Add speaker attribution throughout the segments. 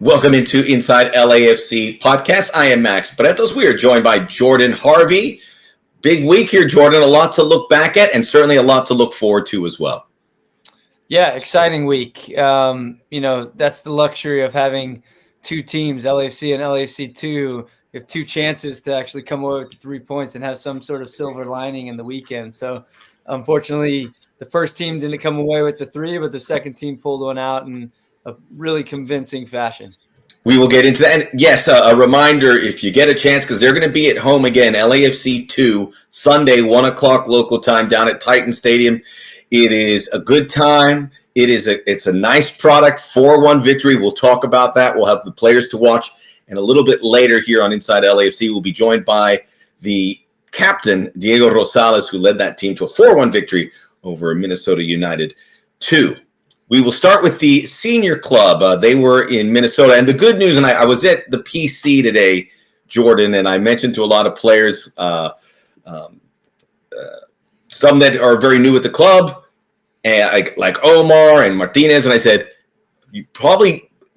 Speaker 1: Welcome into Inside LAFC podcast. I am Max Bretos. We are joined by Jordan Harvey. Big week here, Jordan. A lot to look back at and certainly a lot to look forward to as well.
Speaker 2: Yeah, exciting week. That's the luxury of having two teams, LAFC and LAFC2. You have two chances to actually come away with the 3 points and have some sort of silver lining in the weekend. So, unfortunately, the first team didn't come away with the 3, but the second team pulled one out in a really convincing fashion.
Speaker 1: We will get into that. And yes, a reminder, if you get a chance, because they're going to be at home again, LAFC 2, Sunday, 1 o'clock local time down at Titan Stadium. It is a good time. It's a nice product, 4-1 victory. We'll talk about that. We'll have the players to watch. And a little bit later here on Inside LAFC, we'll be joined by the captain, Diego Rosales, who led that team to a 4-1 victory over Minnesota United 2. We will start with the senior club. They were in Minnesota. And the good news, and I was at the PC today, Jordan, and I mentioned to a lot of players, some that are very new at the club, and like Omar and Martinez, and I said,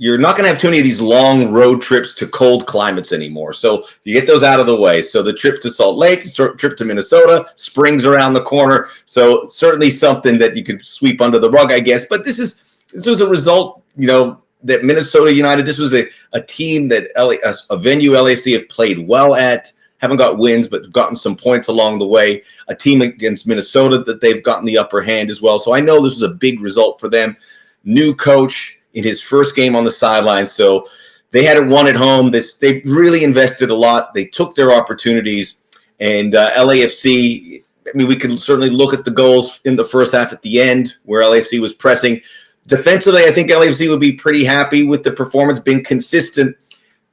Speaker 1: you're not going to have too many of these long road trips to cold climates anymore. So you get those out of the way. So the trip to Salt Lake, trip to Minnesota, spring's around the corner. So certainly something that you could sweep under the rug, I guess. But this was a result, that Minnesota United, this was a team that a venue LAFC have played well at, haven't got wins, but gotten some points along the way. A team against Minnesota that they've gotten the upper hand as well. So I know this was a big result for them. New coach in his first game on the sidelines. So they hadn't won at home. They really invested a lot. They took their opportunities. And LAFC, we could certainly look at the goals in the first half at the end where LAFC was pressing. Defensively, I think LAFC would be pretty happy with the performance, being consistent.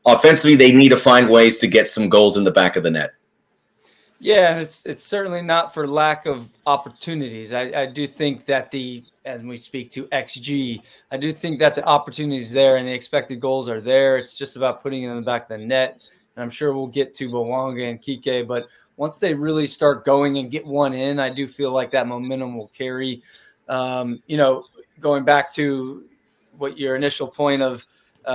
Speaker 1: Offensively, they need to find ways to get some goals in the back of the net.
Speaker 2: Yeah, it's certainly not for lack of opportunities. I do think that as we speak to XG, I do think that the opportunity is there and the expected goals are there. It's just about putting it in the back of the net. And I'm sure we'll get to Bouanga and Kike, but once they really start going and get one in, I do feel like that momentum will carry. Going back to what your initial point of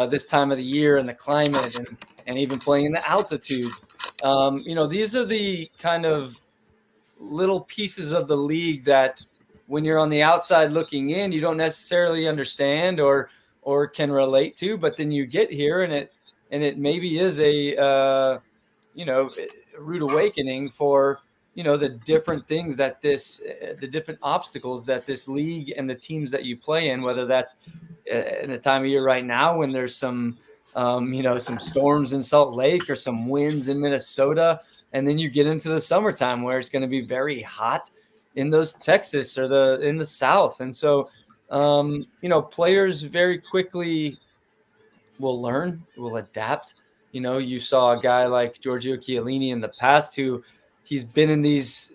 Speaker 2: this time of the year and the climate and even playing in the altitude. These are the kind of little pieces of the league that when you're on the outside looking in, you don't necessarily understand or can relate to, but then you get here and it maybe is a rude awakening for, the different things that the different obstacles that this league and the teams that you play in, whether that's in a time of year right now when there's some storms in Salt Lake or some winds in Minnesota. And then you get into the summertime where it's going to be very hot in those Texas or in the South. And so, players very quickly will learn, will adapt. You saw a guy like Giorgio Chiellini in the past who he's been in these,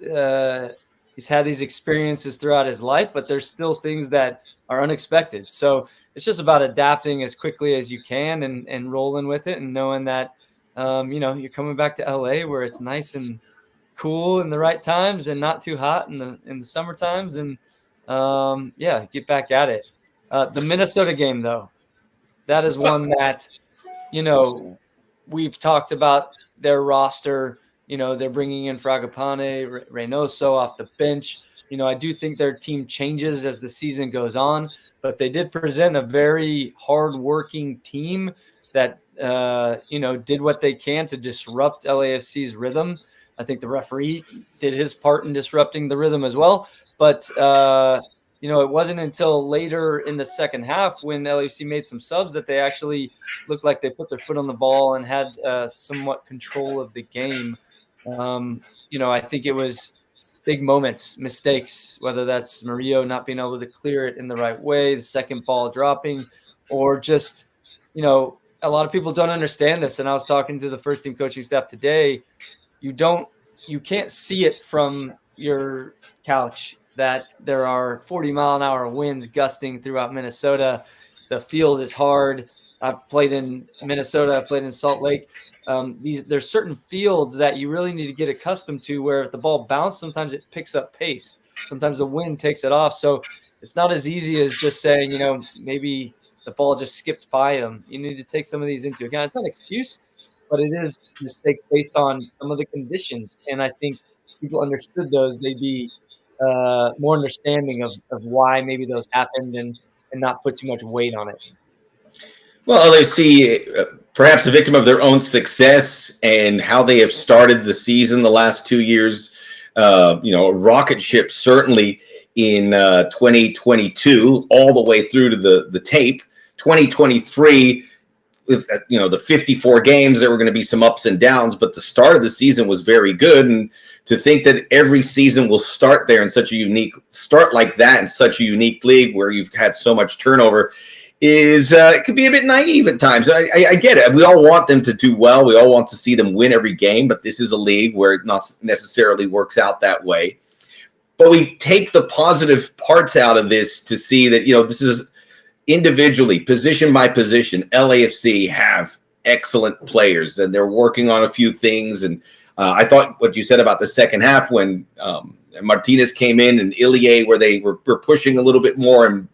Speaker 2: he's had these experiences throughout his life, but there's still things that are unexpected. So it's just about adapting as quickly as you can and rolling with it and knowing that, you're coming back to LA where it's nice and cool in the right times and not too hot in the summer times. And get back at it. The Minnesota game, though, that is one that, we've talked about their roster. They're bringing in Fragapane, Reynoso off the bench. I do think their team changes as the season goes on, but they did present a very hard-working team that, did what they can to disrupt LAFC's rhythm. I think the referee did his part in disrupting the rhythm as well. But, it wasn't until later in the second half when LAFC made some subs that they actually looked like they put their foot on the ball and had somewhat control of the game. I think it was big moments, mistakes, whether that's Murillo not being able to clear it in the right way, the second ball dropping, or just, a lot of people don't understand this. And I was talking to the first team coaching staff today. You can't see it from your couch that there are 40-mile-an-hour winds gusting throughout Minnesota. The field is hard. I've played in Minnesota. I've played in Salt Lake. There's certain fields that you really need to get accustomed to where if the ball bounces, sometimes it picks up pace. Sometimes the wind takes it off. So it's not as easy as just saying, maybe the ball just skipped by him. You need to take some of these into account. It's not an excuse, but it is mistakes based on some of the conditions. And I think people understood those, they'd be more understanding of why maybe those happened and not put too much weight on it.
Speaker 1: Well, LAFC, perhaps a victim of their own success and how they have started the season the last 2 years. A rocket ship certainly in 2022, all the way through to the tape. 2023, with the 54 games, there were going to be some ups and downs, but the start of the season was very good. And to think that every season will start there in such a unique start like that in such a unique league where you've had so much turnover is it could be a bit naive at times. I get it. We all want them to do well. We all want to see them win every game, but this is a league where it not necessarily works out that way. But we take the positive parts out of this to see that, this is individually, position by position, LAFC have excellent players, and they're working on a few things. And I thought what you said about the second half when Martinez came in and Ilie, where they were pushing a little bit more, and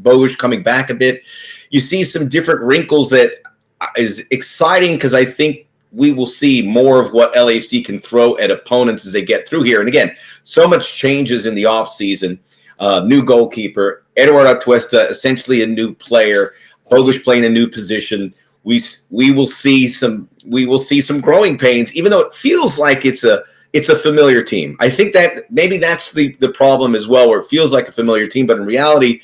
Speaker 1: Bogusz coming back a bit. You see some different wrinkles that is exciting because I think we will see more of what LAFC can throw at opponents as they get through here. And again, so much changes in the offseason. New goalkeeper, Eduardo Atuesta, essentially a new player, Bogusz playing a new position. We will see some growing pains, even though it feels like it's a familiar team. I think that maybe that's the problem as well, where it feels like a familiar team, but in reality,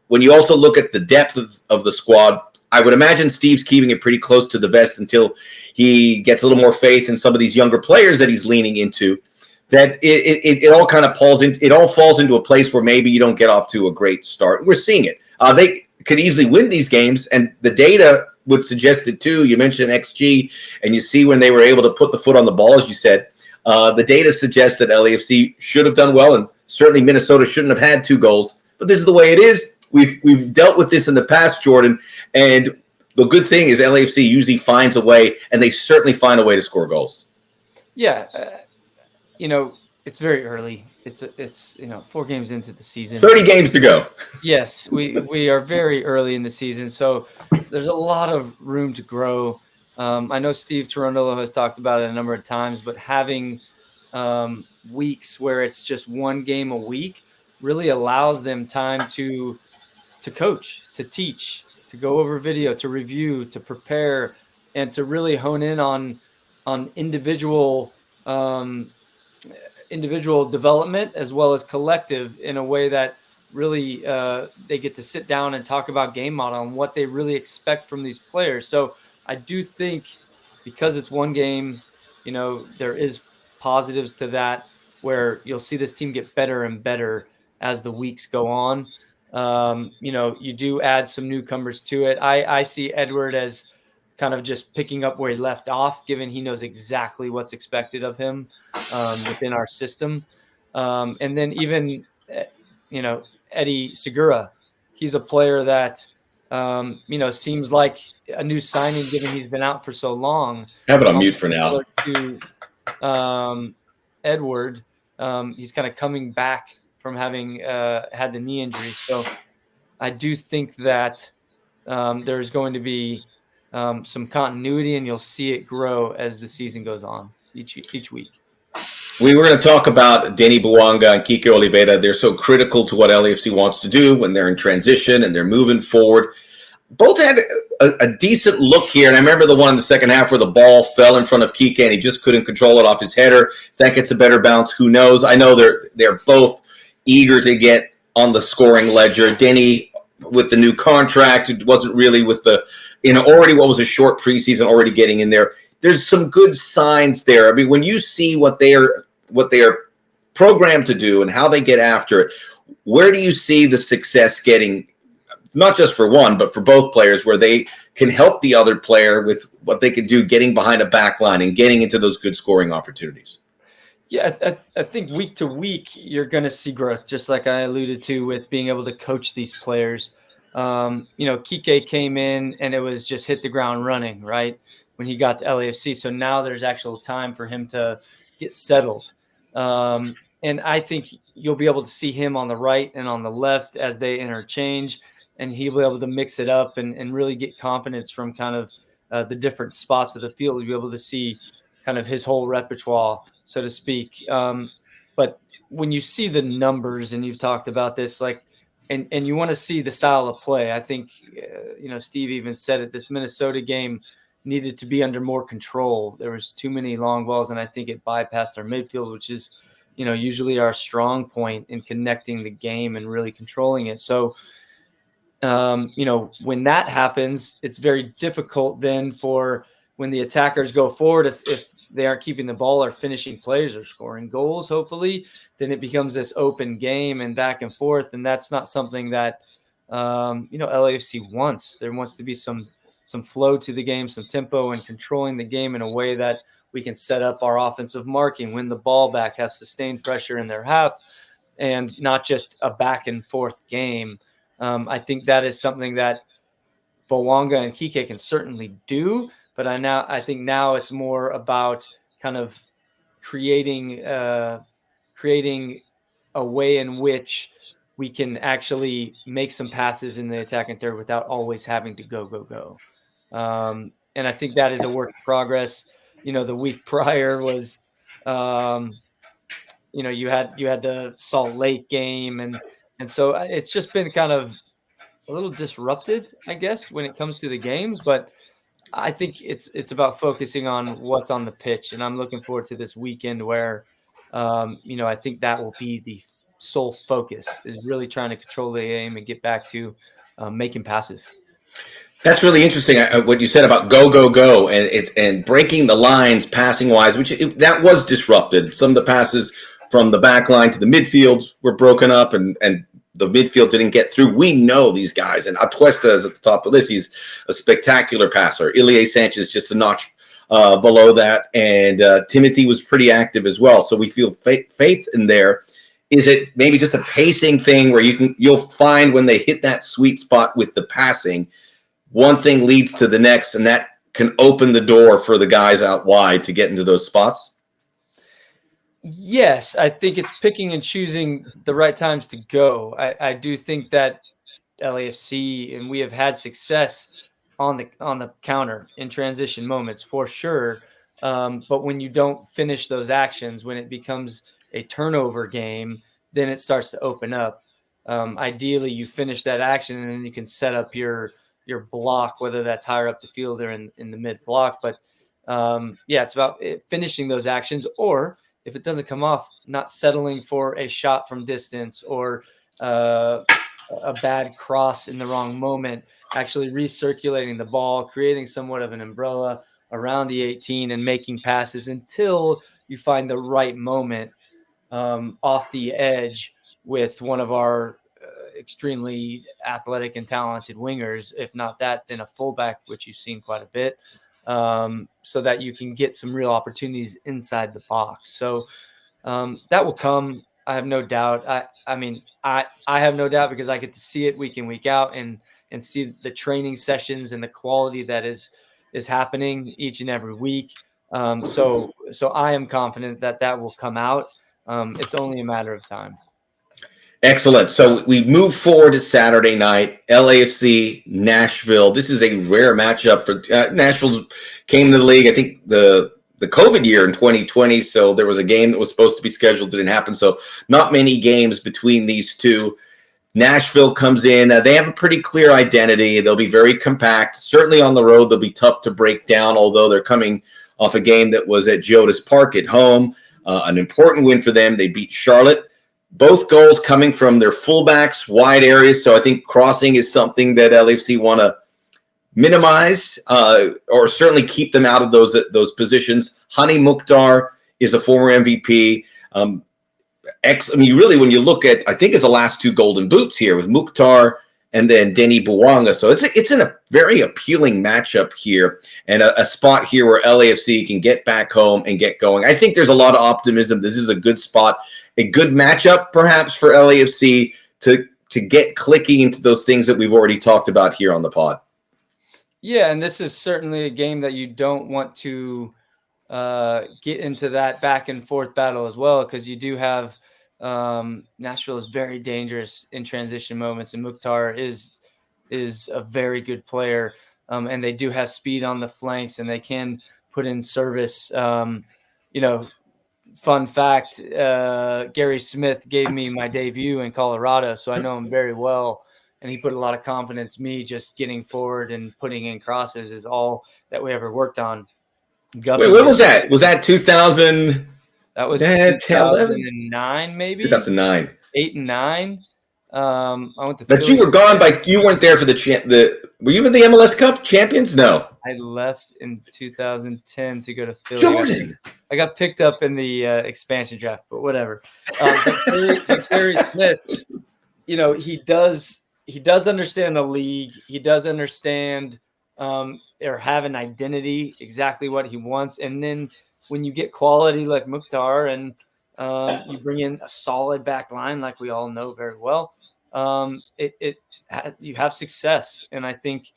Speaker 1: when you also look at the depth of the squad, I would imagine Steve's keeping it pretty close to the vest until he gets a little more faith in some of these younger players that he's leaning into. That it all kind of falls into a place where maybe you don't get off to a great start. We're seeing it. They could easily win these games, and the data would suggest it too. You mentioned XG, and you see when they were able to put the foot on the ball, as you said. The data suggests that LAFC should have done well, and certainly Minnesota shouldn't have had 2 goals. But this is the way it is. We've dealt with this in the past, Jordan, and the good thing is LAFC usually finds a way, and they certainly find a way to score goals.
Speaker 2: Yeah, it's very early. It's 4 games into the season.
Speaker 1: 30 games to go.
Speaker 2: Yes, we are very early in the season, so there's a lot of room to grow. I know Steve Cherundolo has talked about it a number of times, but having weeks where it's just 1 game a week really allows them time to coach, to teach, to go over video, to review, to prepare, and to really hone in on individual development as well as collective in a way that really they get to sit down and talk about game model and what they really expect from these players. So I do think because it's 1 game, there is positives to that where you'll see this team get better and better as the weeks go on. You do add some newcomers to it. I see Edward as kind of just picking up where he left off, given he knows exactly what's expected of him within our system. And then even, Eddie Segura, he's a player that, seems like a new signing, given he's been out for so long.
Speaker 1: Have it on mute for now.
Speaker 2: To Edward, he's kind of coming back from having had the knee injury. So I do think that there's going to be some continuity, and you'll see it grow as the season goes on each week.
Speaker 1: We were going to talk about Denny, Bouanga, and Kike Olivera. They're so critical to what LAFC wants to do when they're in transition and they're moving forward. Both had a decent look here, and I remember the one in the second half where the ball fell in front of Kike and he just couldn't control it off his header. If that gets a better bounce, who knows? I know they're both eager to get on the scoring ledger. Denny with the new contract, it wasn't really with the already what was a short preseason, already getting in there. There's some good signs there. I mean, when you see what they are programmed to do and how they get after it, where do you see the success getting? Not just for one, but for both players, where they can help the other player with what they can do, getting behind a back line and getting into those good scoring opportunities.
Speaker 2: Yeah, I think week to week, you're going to see growth, just like I alluded to with being able to coach these players. Kike came in and it was just hit the ground running, right, when he got to LAFC. So now there's actual time for him to get settled. And I think you'll be able to see him on the right and on the left as they interchange. and he'll be able to mix it up and really get confidence from kind of the different spots of the field. You'll be able to see kind of his whole repertoire, so to speak. But when you see the numbers, and you've talked about this, like, and you want to see the style of play, I think, Steve even said it, this Minnesota game needed to be under more control. There was too many long balls, and I think it bypassed our midfield, which is, usually our strong point in connecting the game and really controlling it. So, when that happens, it's very difficult then for when the attackers go forward, if they aren't keeping the ball or finishing plays or scoring goals, hopefully, then it becomes this open game and back and forth. And that's not something that, LAFC wants. There wants to be some flow to the game, some tempo, and controlling the game in a way that we can set up our offensive marking, win the ball back, have sustained pressure in their half, and not just a back and forth game. I think that is something that Bouanga and Kike can certainly do, but I think now it's more about kind of creating a way in which we can actually make some passes in the attacking third without always having to go. And I think that is a work in progress. The week prior was, you had the Salt Lake game, and so it's just been kind of a little disrupted, I guess, when it comes to the games. But I think it's about focusing on what's on the pitch, and I'm looking forward to this weekend where, I think that will be the sole focus, is really trying to control the game and get back to making passes.
Speaker 1: That's really interesting. What you said about go, and breaking the lines passing wise, that was disrupted. Some of the passes from the back line to the midfield were broken up, and the midfield didn't get through. We know these guys, and Atuesta is at the top of the list. He's a spectacular passer. Ilie Sanchez just a notch below that, and Timothy was pretty active as well. So we feel faith in there. Is it maybe just a pacing thing where you'll find when they hit that sweet spot with the passing, one thing leads to the next, and that can open the door for the guys out wide to get into those spots?
Speaker 2: Yes, I think it's picking and choosing the right times to go. I do think that LAFC, and we have had success on the counter in transition moments for sure. But when you don't finish those actions, when it becomes a turnover game, then it starts to open up. Ideally, you finish that action, and then you can set up your block, whether that's higher up the field or in the mid block. But it's about finishing those actions, or if it doesn't come off, not settling for a shot from distance or a bad cross in the wrong moment, actually recirculating the ball, creating somewhat of an umbrella around the 18 and making passes until you find the right moment off the edge with one of our extremely athletic and talented wingers. If not that, then a fullback, which you've seen quite a bit, so that you can get some real opportunities inside the box. So that will come. I have no doubt. I have no doubt, because I get to see it week in, week out, and see the training sessions and the quality that is happening each and every week. So I am confident that will come out. It's only a matter of time.
Speaker 1: Excellent. So we move forward to Saturday night, LAFC Nashville. This is a rare matchup for Nashville. Came to the league, I think, the COVID year in 2020. So there was a game that was supposed to be scheduled, didn't happen. So not many games between these two. Nashville comes in. They have a pretty clear identity. They'll be very compact. Certainly on the road, they'll be tough to break down, although they're coming off a game that was at Geodis Park at home. An important win for them. They beat Charlotte. Both goals coming from their fullbacks, wide areas. So I think crossing is something that LAFC want to minimize, or certainly keep them out of those positions. Hani Mukhtar is a former MVP. Really, when you look at, I think it's the last two golden boots here with Mukhtar and then Denny Bouanga. So it's in a very appealing matchup here, and a spot here where LAFC can get back home and get going. I think there's a lot of optimism. This is a good spot, a good matchup perhaps for LAFC to get clicking into those things that we've already talked about here on the pod. Yeah,
Speaker 2: and this is certainly a game that you don't want to get into that back and forth battle as well, because you do have Nashville is very dangerous in transition moments, and Mukhtar is is a very good player, and they do have speed on the flanks, and they can put in service. Fun fact, Gary Smith gave me my debut in Colorado, so I know him very well, and he put a lot of confidence in me. Just getting forward and putting in crosses is all that we ever worked on.
Speaker 1: Wait, when was that? Was that 2000?
Speaker 2: That was 2009, maybe
Speaker 1: 2009,
Speaker 2: 8 and 9. I went to.
Speaker 1: But
Speaker 2: Philly.
Speaker 1: You were gone you weren't there for the. Were you in the MLS Cup champions? No.
Speaker 2: I left in 2010 to go to Philly.
Speaker 1: Jordan.
Speaker 2: I got picked up in the expansion draft, but whatever. Gary Smith, he does understand the league. He does understand or have an identity, exactly what he wants. And then when you get quality like Mukhtar and you bring in a solid back line, like we all know very well, you have success. And I think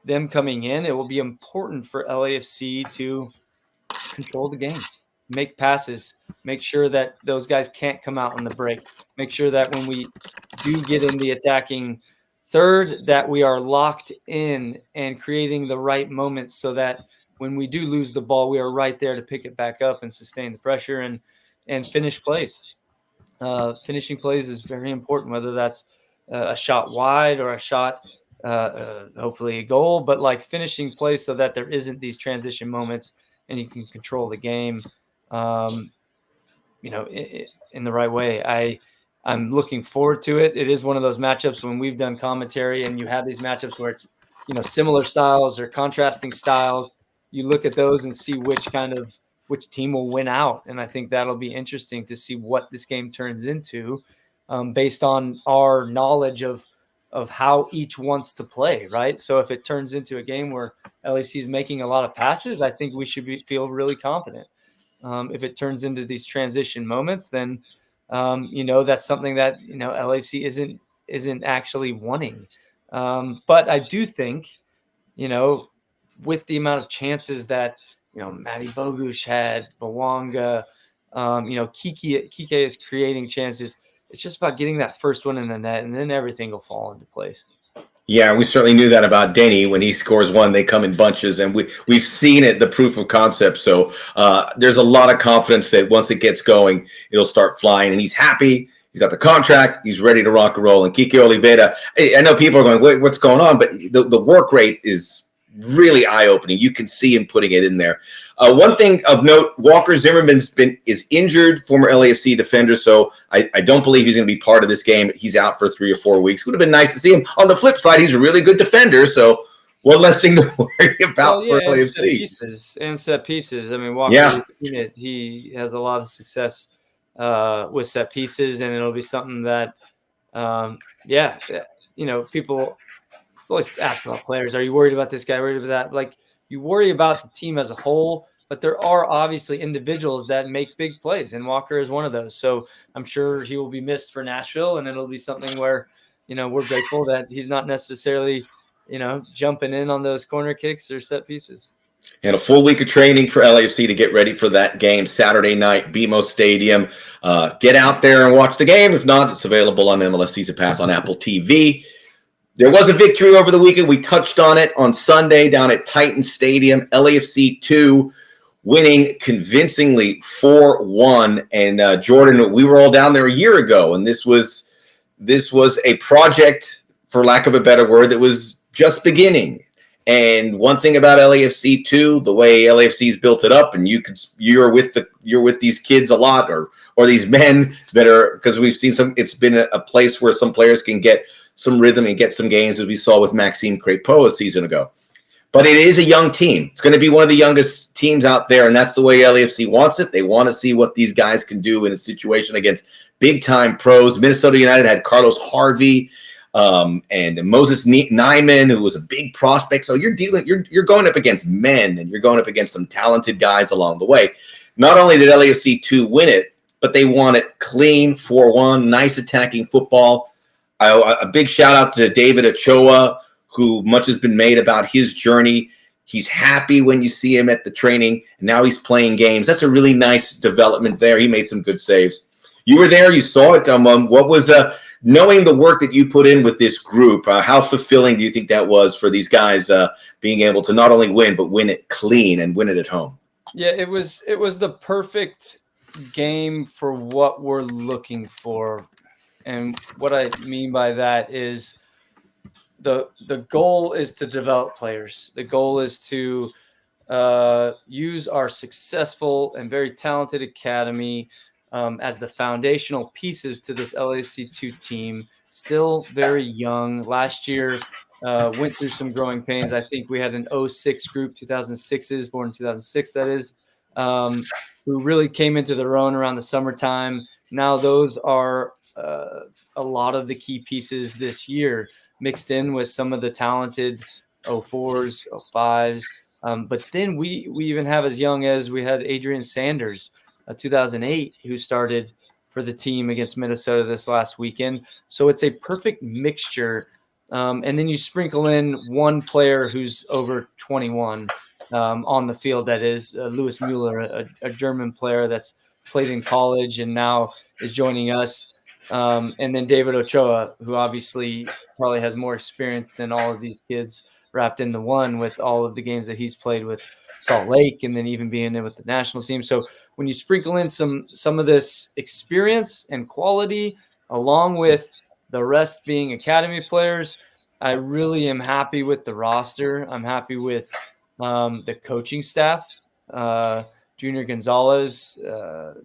Speaker 2: them coming in, it will be important for LAFC to control the game, make passes, make sure that those guys can't come out on the break, make sure that when we do get in the attacking third, that we are locked in and creating the right moments so that when we do lose the ball, we are right there to pick it back up and sustain the pressure and finish plays. Finishing plays is very important, whether that's a shot wide or a shot, hopefully a goal, but like finishing plays so that there isn't these transition moments and you can control the game, in the right way. I'm looking forward to it. It is one of those matchups when we've done commentary and you have these matchups where it's, similar styles or contrasting styles. You look at those and see which team will win out. And I think that'll be interesting to see what this game turns into, based on our knowledge of how each wants to play, right? So if it turns into a game where LAFC is making a lot of passes, I think we should feel really confident. If it turns into these transition moments, then that's something that LAFC isn't actually wanting. But I do think, with the amount of chances that Matty Bogusz had, Bouanga, Kike is creating chances. It's just about getting that first one in the net, and then everything will fall into place.
Speaker 1: Yeah, we certainly knew that about Denny. When he scores one, they come in bunches, and we've seen it, the proof of concept. So there's a lot of confidence that once it gets going, it'll start flying, and he's happy. He's got the contract. He's ready to rock and roll. And Kike Olivera, I know people are going, wait, what's going on? But the work rate is really eye-opening. You can see him putting it in there. One thing of note, Walker Zimmerman is injured, former LAFC defender, so I don't believe he's going to be part of this game. He's out for 3 or 4 weeks. Would have been nice to see him. On the flip side, he's a really good defender, so one less thing to worry about for LAFC.
Speaker 2: And set pieces. I mean, Walker, he has a lot of success with set pieces, and it'll be something that, people always ask about players. Are you worried about this guy? Worried about that? Like, you worry about the team as a whole, but there are obviously individuals that make big plays, and Walker is one of those. So I'm sure he will be missed for Nashville, and it'll be something where, we're grateful that he's not necessarily, jumping in on those corner kicks or set pieces.
Speaker 1: And a full week of training for LAFC to get ready for that game Saturday night, BMO Stadium. Get out there and watch the game. If not, it's available on MLS Season Pass on Apple TV. There was a victory over the weekend. We touched on it on Sunday down at Titan Stadium. LAFC 2 winning convincingly 4-1. And Jordan, we were all down there a year ago, and this was a project, for lack of a better word, that was just beginning. And one thing about LAFC 2, the way LAFC's built it up, and you're with these kids a lot, or these men that are, because we've seen it's been a place where some players can get some rhythm and get some games, as we saw with Maxime Crépeau a season ago. But it is a young team. It's going to be one of the youngest teams out there, and that's the way LAFC wants it. They want to see what these guys can do in a situation against big-time pros. Minnesota United had Carlos Harvey and Moses Nyman, who was a big prospect. So you're going up against men, and you're going up against some talented guys along the way. Not only did LAFC 2 win it, but they won it clean, 4-1, nice attacking football. A big shout out to David Ochoa, who much has been made about his journey. He's happy when you see him at the training. And now he's playing games. That's a really nice development there. He made some good saves. You were there. You saw it. What was knowing the work that you put in with this group, how fulfilling do you think that was for these guys being able to not only win, but win it clean and win it at home?
Speaker 2: Yeah, it was the perfect game for what we're looking for. And what I mean by that is the goal is to develop players. The goal is to use our successful and very talented academy as the foundational pieces to this LAFC2 team. Still very young. Last year went through some growing pains. I think we had an 06 group, 2006s, born in 2006, that is, who really came into their own around the summertime. Now those are a lot of the key pieces this year, mixed in with some of the talented 04s, 05s. But then we even have as young as we had Adrian Sanders, 2008, who started for the team against Minnesota this last weekend. So it's a perfect mixture. And then you sprinkle in one player who's over 21 on the field. That is Louis Mueller, a German player that's played in college and now is joining us. And then David Ochoa, who obviously probably has more experience than all of these kids wrapped into one with all of the games that he's played with Salt Lake and then even being in with the national team. So when you sprinkle in some of this experience and quality along with the rest being academy players, I really am happy with the roster. I'm happy with the coaching staff. Junior Gonzalez,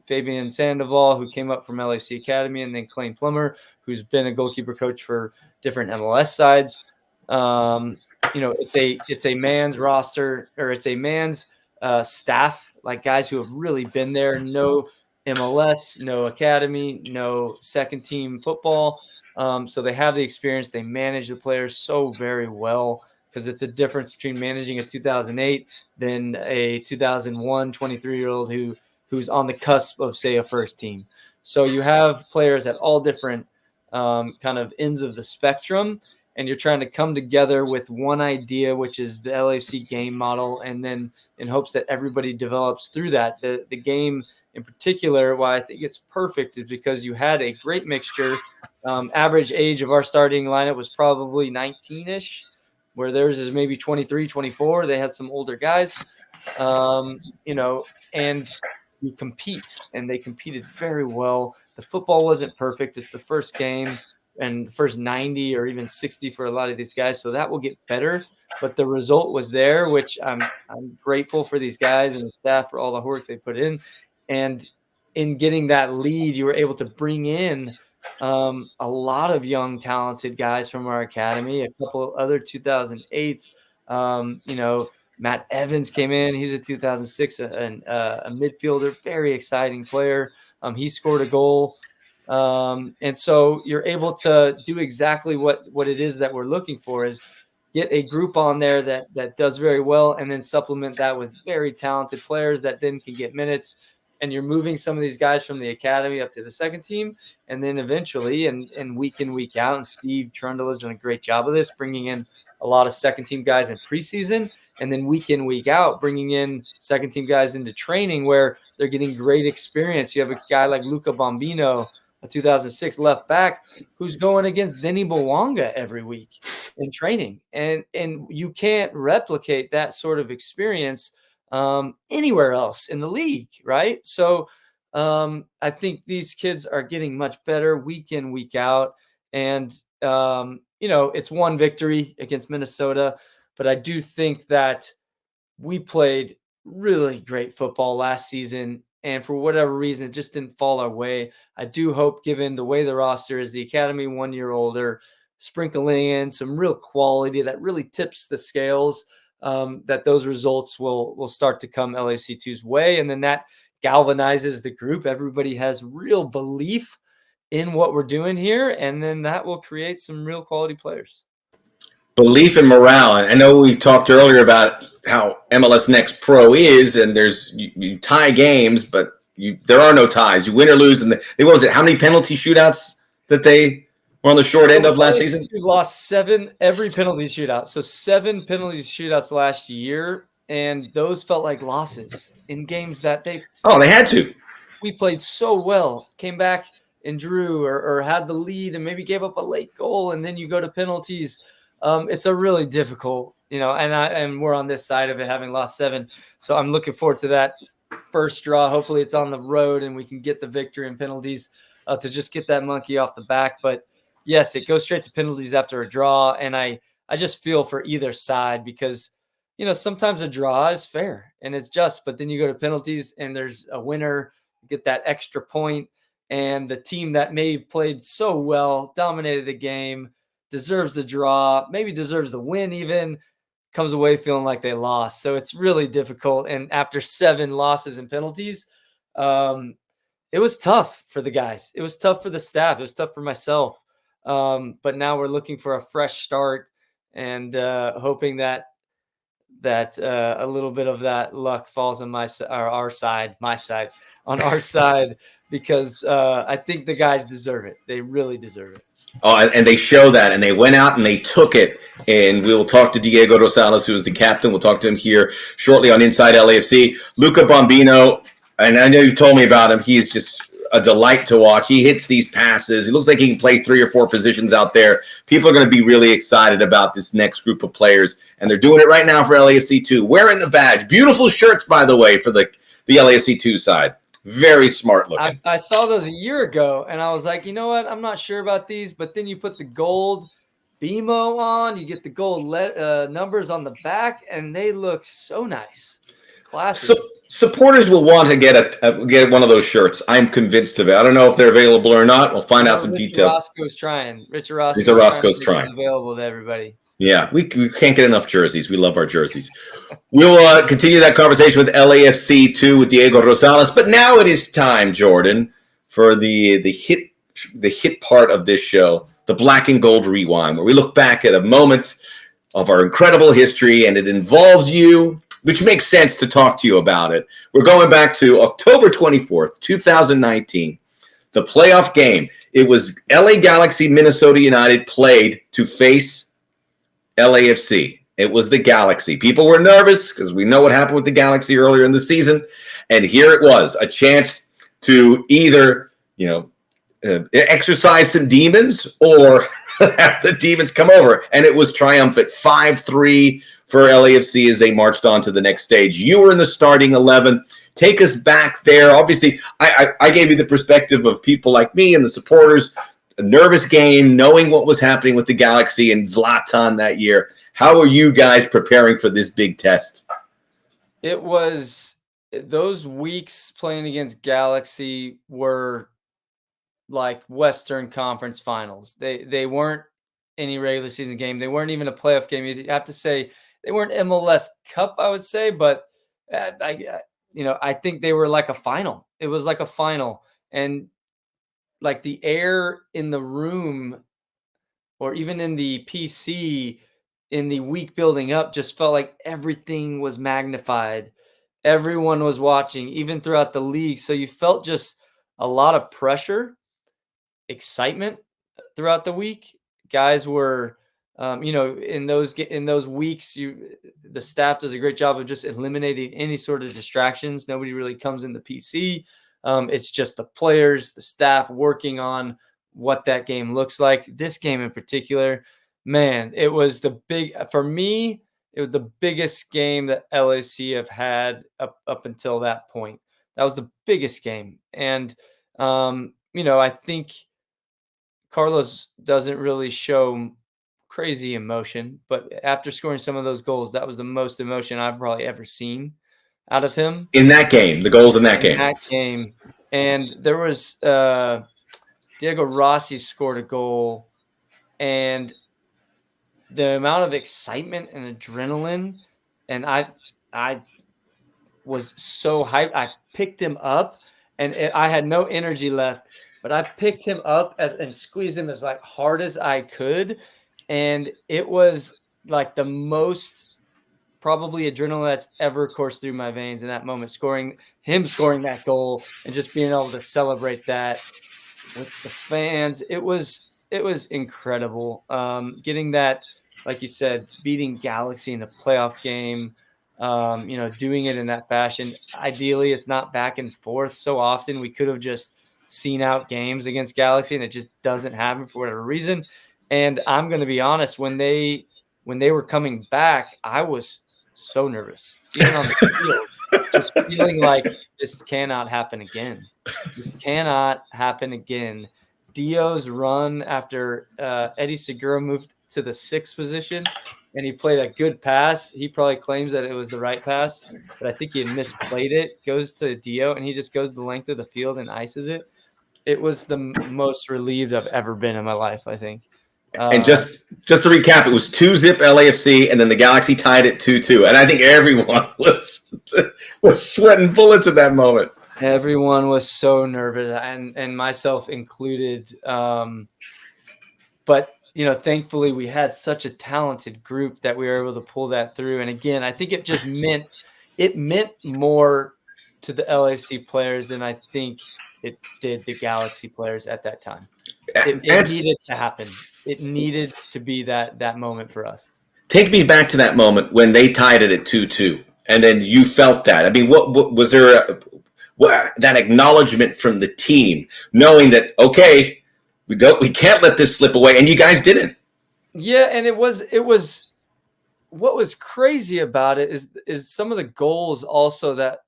Speaker 2: Fabian Sandoval, who came up from LAFC Academy, and then Clayne Plummer, who's been a goalkeeper coach for different MLS sides. It's a man's roster, or it's a man's staff, like guys who have really been there. No MLS, no academy, no second team football. So they have the experience. They manage the players so very well, because it's a difference between managing a 2008 than a 2001 23-year-old who's on the cusp of, say, a first team. So you have players at all different kind of ends of the spectrum, and you're trying to come together with one idea, which is the LAFC game model, and then in hopes that everybody develops through that. The game in particular, why I think it's perfect, is because you had a great mixture. Average age of our starting lineup was probably 19-ish, where theirs is maybe 23, 24. They had some older guys, and you compete, and they competed very well. The football wasn't perfect. It's the first game and the first 90 or even 60 for a lot of these guys. So that will get better, but the result was there, which I'm grateful for these guys and the staff for all the work they put in. And in getting that lead, you were able to bring in a lot of young, talented guys from our academy, a couple other 2008s. Matt Evans came in. He's a 2006, a midfielder, very exciting player. He scored a goal. And so you're able to do exactly what it is that we're looking for, is get a group on there that does very well, and then supplement that with very talented players that then can get minutes. And you're moving some of these guys from the academy up to the second team. And then eventually, and week in, week out, and Steve Trundle has done a great job of this, bringing in a lot of second team guys in preseason. And then week in, week out, bringing in second team guys into training where they're getting great experience. You have a guy like Luca Bombino, a 2006 left back, who's going against Denny Bouanga every week in training. And you can't replicate that sort of experience anywhere else in the league, right? So I think these kids are getting much better week in, week out. And, it's one victory against Minnesota, but I do think that we played really great football last season. And for whatever reason, it just didn't fall our way. I do hope, given the way the roster is, the academy 1 year older, sprinkling in some real quality that really tips the scales, that those results will start to come LAFC2's way. And then that galvanizes the group. Everybody has real belief in what we're doing here. And then that will create some real quality players.
Speaker 1: Belief and morale. I know we talked earlier about how MLS Next Pro is, and you tie games, but there are no ties. You win or lose. And what was it? How many penalty shootouts that they were on the short end of last season?
Speaker 2: We lost 7 every penalty shootout. So 7 penalty shootouts last year, and those felt like losses in games that they
Speaker 1: had to.
Speaker 2: We played so well, came back and drew or had the lead and maybe gave up a late goal, and then you go to penalties. It's a really difficult, and we're on this side of it, having lost 7. So I'm looking forward to that first draw. Hopefully it's on the road and we can get the victory in penalties to just get that monkey off the back. But yes, it goes straight to penalties after a draw. And I just feel for either side because, sometimes a draw is fair and it's just, but then you go to penalties and there's a winner, get that extra point, and the team that maybe played so well, dominated the game, deserves the draw, maybe deserves the win even, comes away feeling like they lost. So it's really difficult. And after 7 losses and penalties, it was tough for the guys. It was tough for the staff. It was tough for myself. But now we're looking for a fresh start and hoping that a little bit of that luck falls on our side, because I think the guys deserve it. They really deserve it.
Speaker 1: Oh, and they show that, and they went out and they took it. And we will talk to Diego Rosales, who is the captain. We'll talk to him here shortly on Inside LAFC. Luca Bombino, and I know you've told me about him. He is just a delight to watch. He hits these passes. He looks like he can play 3 or 4 positions out there. People are going to be really excited about this next group of players, and they're doing it right now for LAFC 2. Wearing the badge. Beautiful shirts, by the way, for the LAFC 2 side. Very smart looking.
Speaker 2: I saw those a year ago, and I was like, you know what? I'm not sure about these. But then you put the gold BMO on, you get the gold numbers on the back, and they look so nice. Classic.
Speaker 1: So, supporters will want to get one of those shirts. I'm convinced of it. I don't know if they're available or not. We'll find out some details.
Speaker 2: Roscoe's trying. Richard
Speaker 1: Roscoe's trying.
Speaker 2: Available to everybody.
Speaker 1: Yeah, we can't get enough jerseys. We love our jerseys. We'll continue that conversation with LAFC 2 with Diego Rosales. But now it is time, Jordan, for the hit part of this show, the Black and Gold Rewind, where we look back at a moment of our incredible history, and it involves you, which makes sense to talk to you about it. We're going back to October 24th, 2019, the playoff game. It was LA Galaxy, Minnesota United played to face LAFC. It was the Galaxy. People were nervous because we know what happened with the Galaxy earlier in the season. And here it was, a chance to either, exercise some demons or have the demons come over. And it was triumphant, 5-3 for LAFC as they marched on to the next stage. You were in the starting 11. Take us back there. Obviously, I gave you the perspective of people like me and the supporters. A nervous game, knowing what was happening with the Galaxy and Zlatan that year. How are you guys preparing for this big test?
Speaker 2: It was those weeks playing against Galaxy were like Western Conference Finals. They weren't any regular season game. They weren't even a playoff game. You have to say they weren't MLS Cup, I would say, but I think they were like a final. It was like a final, and like the air in the room or even in the PC in the week building up just felt like everything was magnified. Everyone was watching, even throughout the league. So you felt just a lot of pressure, excitement throughout the week. Guys were, in those weeks, the staff does a great job of just eliminating any sort of distractions. Nobody really comes in the PC. It's just the players, the staff working on what that game looks like. This game in particular, man, it was for me, it was the biggest game that LAC have had up until that point. That was the biggest game. And, I think Carlos doesn't really show crazy emotion, but after scoring some of those goals, that was the most emotion I've probably ever seen out of him.
Speaker 1: In that game, the goals in that
Speaker 2: game. And there was Diego Rossi scored a goal, and the amount of excitement and adrenaline, and I was so hyped. I picked him up, and I had no energy left, but I picked him up and squeezed him as like hard as I could, and it was like the most probably adrenaline that's ever coursed through my veins in that moment, scoring that goal and just being able to celebrate that with the fans. It was incredible. Getting that, like you said, beating Galaxy in a playoff game, doing it in that fashion. Ideally, it's not back and forth so often. We could have just seen out games against Galaxy, and it just doesn't happen for whatever reason. And I'm going to be honest, when they were coming back, I was so nervous, even on the field, just feeling like this cannot happen again. This cannot happen again. Dio's run after Eddie Segura moved to the 6th position and he played a good pass. He probably claims that it was the right pass, but I think he had misplayed it. Goes to Dio, and he just goes the length of the field and ices it. It was the most relieved I've ever been in my life, I think.
Speaker 1: And just to recap, it was 2-0 LAFC, and then the Galaxy tied it 2-2. And I think everyone was sweating bullets at that moment.
Speaker 2: Everyone was so nervous, and myself included. But thankfully we had such a talented group that we were able to pull that through. And again, I think it just meant more to the LAFC players than I think it did the Galaxy players at that time. It needed to happen. It needed to be that moment for us.
Speaker 1: Take me back to that moment when they tied it at 2-2, and then you felt that. I mean, what was there? That acknowledgement from the team, knowing that we can't let this slip away, and you guys didn't.
Speaker 2: Yeah, and it was what was crazy about it is some of the goals also that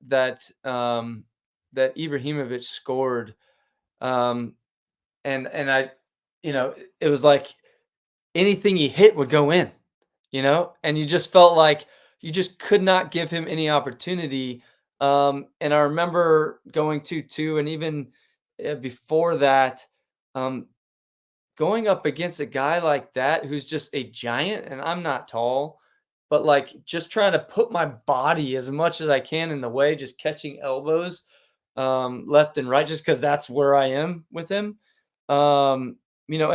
Speaker 2: Ibrahimovic scored, and I, it was like anything he hit would go in, and you just felt like you just could not give him any opportunity. And I remember going 2-2, and even before that, going up against a guy like that who's just a giant, and I'm not tall, but like just trying to put my body as much as I can in the way, just catching elbows left and right, just because that's where I am with him, and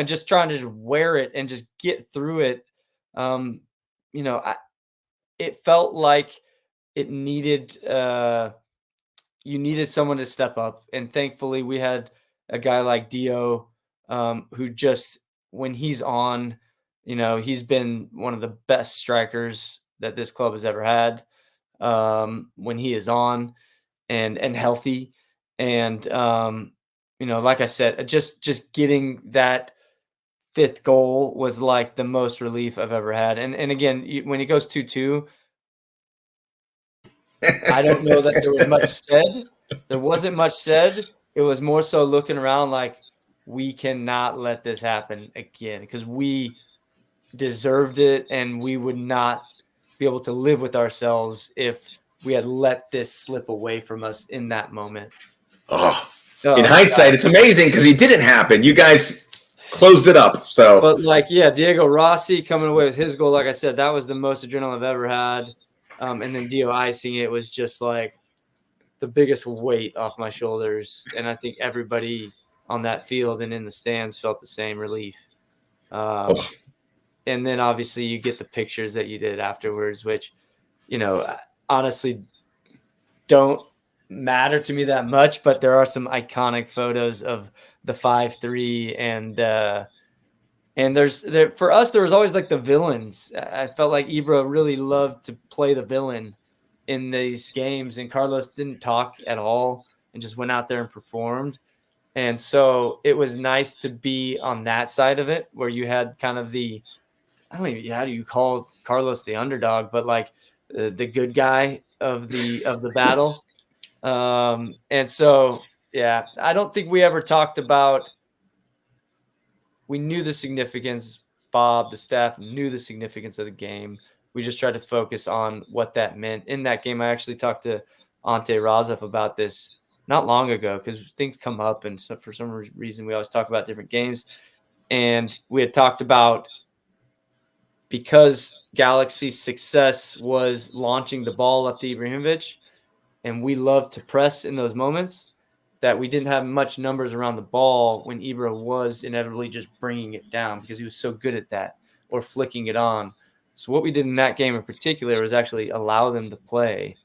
Speaker 2: just trying to just wear it and just get through it. It felt like it needed you needed someone to step up, and thankfully we had a guy like Dio, who just, when he's on, he's been one of the best strikers that this club has ever had, when he is on and healthy. And like I said, just getting that 5th goal was like the most relief I've ever had. And again, when it goes 2-2, I don't know that there was much said. There wasn't much said. It was more so looking around like, we cannot let this happen again, because we deserved it, and we would not be able to live with ourselves if we had let this slip away from us in that moment.
Speaker 1: In hindsight, it's amazing because it didn't happen. You guys closed it up. So,
Speaker 2: but Diego Rossi coming away with his goal, like I said, that was the most adrenaline I've ever had. And then Dio icing it was just like the biggest weight off my shoulders. And I think everybody on that field and in the stands felt the same relief. And then obviously you get the pictures that you did afterwards, which, honestly don't matter to me that much, but there are some iconic photos of the 5-3, and for us, there was always like the villains. I felt like Ibra really loved to play the villain in these games, and Carlos didn't talk at all and just went out there and performed. And so it was nice to be on that side of it, where you had kind of how do you call Carlos the underdog, but like the good guy of the battle. And so, yeah, I don't think we ever talked about, we knew the significance. Bob, the staff knew the significance of the game. We just tried to focus on what that meant. In that game, I actually talked to Ante Razaf about this not long ago, because things come up, and so for some reason we always talk about different games. And we had talked about, because Galaxy's success was launching the ball up to Ibrahimovic, and we love to press in those moments, that we didn't have much numbers around the ball when Ibra was inevitably just bringing it down, because he was so good at that, or flicking it on. So what we did in that game in particular was actually allow them to play,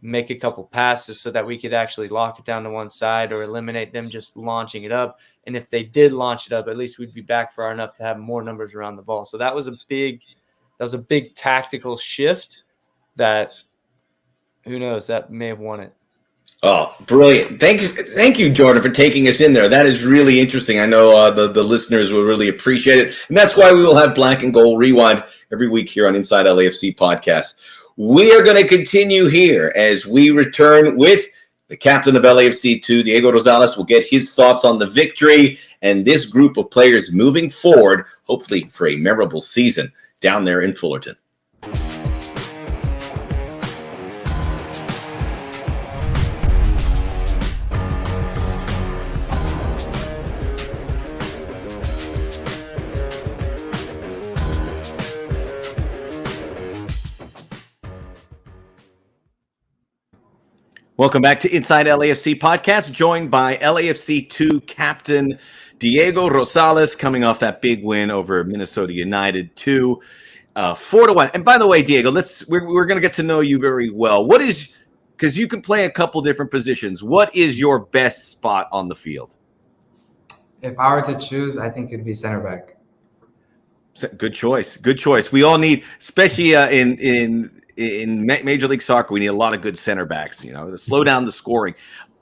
Speaker 2: make a couple passes so that we could actually lock it down to one side or eliminate them just launching it up. And if they did launch it up, at least we'd be back far enough to have more numbers around the ball. So that was a big tactical shift that, who knows, that may have won it.
Speaker 1: Oh, brilliant. Thank you, Jordan, for taking us in there. That is really interesting. I know the listeners will really appreciate it. And that's why we will have Black and Gold Rewind every week here on Inside LAFC Podcast. We are going to continue here as we return with the captain of LAFC 2, Diego Rosales, will get his thoughts on the victory and this group of players moving forward, hopefully for a memorable season down there in Fullerton. Welcome back to Inside LAFC Podcast, joined by LAFC 2 captain Diego Rosales, coming off that big win over Minnesota United 2, 4-1. And by the way, Diego, we're going to get to know you very well. What is, because you can play a couple different positions, what is your best spot on the field?
Speaker 3: If I were to choose, I think it'd be center back.
Speaker 1: Good choice. Good choice. We all need, especially in Major League Soccer, we need a lot of good center backs, to slow down the scoring.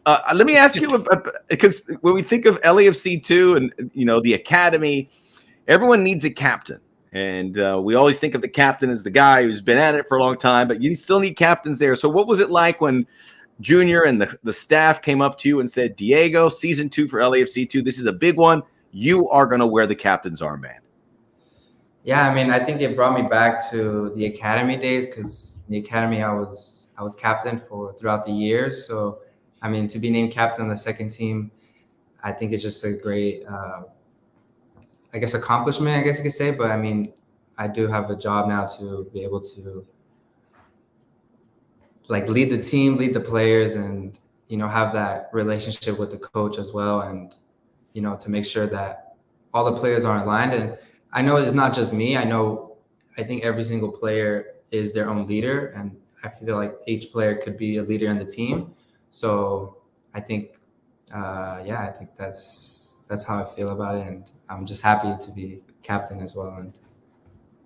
Speaker 1: Let me ask you, because when we think of LAFC 2 and, the academy, everyone needs a captain. And we always think of the captain as the guy who's been at it for a long time, but you still need captains there. So what was it like when Junior and the staff came up to you and said, Diego, season 2 for LAFC 2, this is a big one. You are going to wear the captain's armband.
Speaker 3: Yeah, I mean, I think it brought me back to the academy days, because in the academy I was captain for throughout the years. So, I mean, to be named captain on the second team, I think it's just a great, accomplishment, I guess you could say. But I mean, I do have a job now to be able to lead the team, lead the players, and have that relationship with the coach as well, and to make sure that all the players are aligned. And I know it's not just me. I think every single player is their own leader, and I feel like each player could be a leader in the team. So I think, I think that's how I feel about it, and I'm just happy to be captain as well and